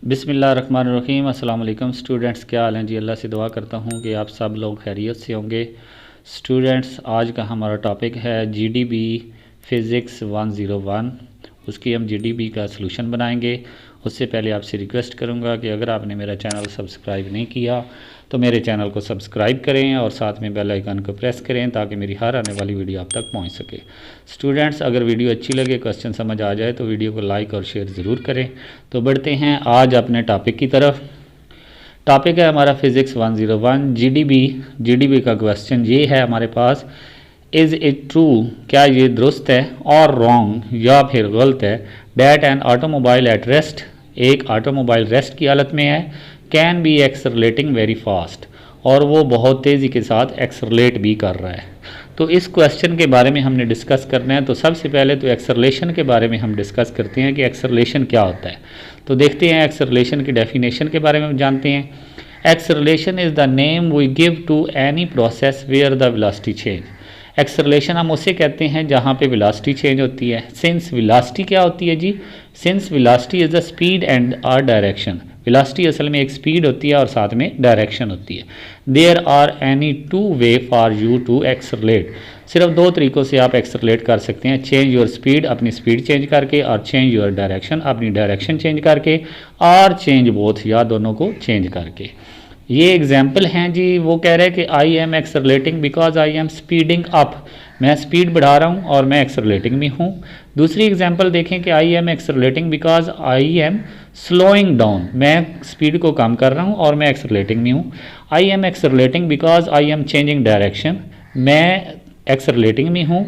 बिस्मिल्लाहिर्रहमानिर्रहीम। अस्सलाम वालेकुम स्टूडेंट्स, क्या हाल हैं जी। अल्लाह से दुआ करता हूँ कि आप सब लोग खैरियत से होंगे। स्टूडेंट्स, आज का हमारा टॉपिक है जीडीबी फ़िज़िक्स 101। उसकी हम जीडीबी का सलूशन बनाएंगे। उससे पहले आपसे रिक्वेस्ट करूँगा कि अगर आपने मेरा चैनल सब्सक्राइब नहीं किया तो मेरे चैनल को सब्सक्राइब करें और साथ में बेल आइकन को प्रेस करें ताकि मेरी हर आने वाली वीडियो आप तक पहुंच सके। स्टूडेंट्स, अगर वीडियो अच्छी लगे, क्वेश्चन समझ आ जाए तो वीडियो को लाइक और शेयर ज़रूर करें। तो बढ़ते हैं आज अपने टॉपिक की तरफ। टॉपिक है हमारा फ़िज़िक्स 101 जीडीबी का क्वेश्चन ये है हमारे पास, इज़ इट ट्रू, क्या ये दुरुस्त है, और रॉन्ग या फिर गलत है, that N automobile at rest, एक ऑटोमोबाइल रेस्ट की हालत में है, can be accelerating very fast, और वो बहुत तेज़ी के साथ एक्सरलेट भी कर रहा है। तो इस क्वेश्चन के बारे में हमने डिस्कस करना है। तो सबसे पहले तो एक्सरलेशन के बारे में हम डिस्कस करते हैं कि एक्सरलेशन क्या होता है। तो देखते हैं एक्सरलेशन की डेफिनेशन के बारे में जानते हैं। Acceleration is the name we give to any process where the velocity change. Acceleration हम उसे कहते हैं जहाँ पे वेलोसिटी चेंज होती है। सिंस वेलोसिटी क्या होती है जी? Since velocity is the speed and a direction. Velocity असल में एक स्पीड होती है और साथ में डायरेक्शन होती है। There are any two way for you to accelerate. सिर्फ दो तरीक़ों से आप एक्सरलेट कर सकते हैं, चेंज योर स्पीड, अपनी स्पीड चेंज करके, और चेंज योर डायरेक्शन, अपनी डायरेक्शन चेंज करके, और चेंज बोथ, या दोनों को चेंज करके। ये एग्जाम्पल हैं जी। वो कह रहे हैं कि I am accelerating because I am speeding up, मैं स्पीड बढ़ा रहा हूँ और मैं एक्सरलेटिंग में हूँ। दूसरी एग्जाम्पल देखें कि I am accelerating because I am slowing down, मैं स्पीड को कम कर रहा हूँ और मैं एक्सरलेटिंग में हूँ। I am accelerating because I am changing direction, मैं एक्सरलेटिंग में हूँ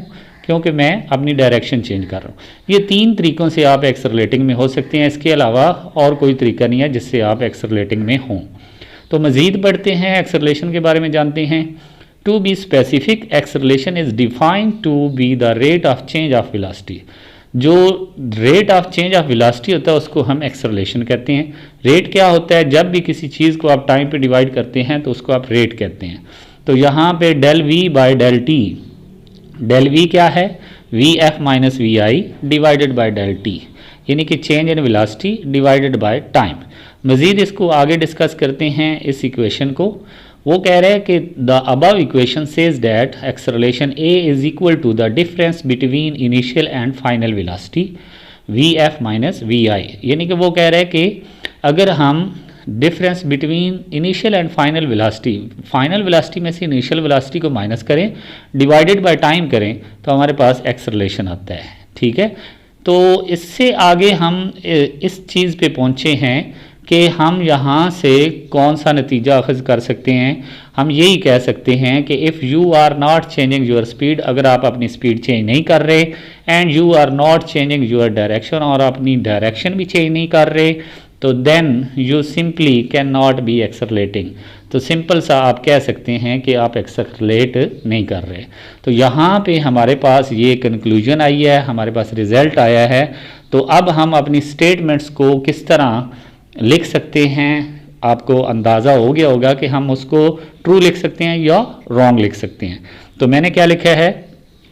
क्योंकि मैं अपनी डायरेक्शन चेंज कर रहा हूँ। ये तीन तरीक़ों से आप एक्सरलेटिंग में हो सकते हैं। इसके अलावा और कोई तरीका नहीं है जिससे आप एक्सरलेटिंग में हों। तो मज़ीद बढ़ते हैं, एक्सरलेशन के बारे में जानते हैं। To be specific, acceleration is defined to be the rate of change of velocity. जो rate of change of velocity होता है उसको हम एक्सरलेशन कहते हैं। रेट क्या होता है? जब भी किसी चीज़ को आप टाइम पे डिवाइड करते हैं तो उसको आप रेट कहते हैं। तो यहाँ पे del v by del t, del v क्या है? V f minus v i divided by del t, यानी कि change in velocity divided by time. मज़ीद इसको आगे डिस्कस करते हैं इस इक्वेशन को। वो कह रहे हैं कि the above equation says that acceleration a is equal to the difference between initial and final velocity v f minus v i, यानी कि वो कह रहे हैं कि अगर हम difference between initial and final velocity में से इनिशियल वेलोसिटी को माइनस करें, डिवाइडेड बाय टाइम करें, तो हमारे पास एक्सरलेशन आता है। ठीक है, तो इससे आगे हम इस चीज़ पे पहुँचे हैं कि हम यहाँ से कौन सा नतीजा अखज़ कर सकते हैं। हम यही कह सकते हैं कि if you are not changing your speed, अगर आप अपनी स्पीड चेंज नहीं कर रहे, and you are not changing your direction, और अपनी डायरेक्शन भी चेंज नहीं कर रहे, तो then you simply can not be accelerating. तो सिंपल सा आप कह सकते हैं कि आप एक्सरलेट नहीं कर रहे। तो यहाँ पे हमारे पास ये कंक्लूजन आई है, हमारे पास रिज़ल्ट आया है। तो अब हम अपनी स्टेटमेंट्स को किस तरह लिख सकते हैं, आपको अंदाज़ा हो गया होगा कि हम उसको ट्रू लिख सकते हैं या रॉन्ग लिख सकते हैं। तो मैंने क्या लिखा है?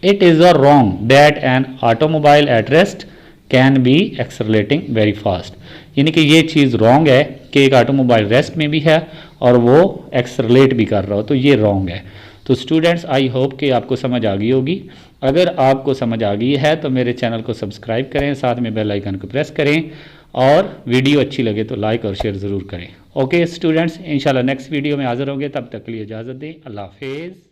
It is a wrong that an automobile at rest can be accelerating very fast, यानी कि ये चीज़ रॉन्ग है कि एक ऑटोमोबाइल रेस्ट में भी है और वो एक्सरलेट भी कर रहा हो, तो ये रॉन्ग है। तो स्टूडेंट्स, आई होप कि आपको समझ आ गई होगी। अगर आपको समझ आ गई है तो मेरे चैनल को सब्सक्राइब करें, साथ में बेल आइकन को प्रेस करें, और वीडियो अच्छी लगे तो लाइक और शेयर ज़रूर करें। ओके स्टूडेंट्स, इंशाल्लाह नेक्स्ट वीडियो में हाज़िर होंगे, तब तक के लिए इजाज़त दें। अल्लाह हाफिज़।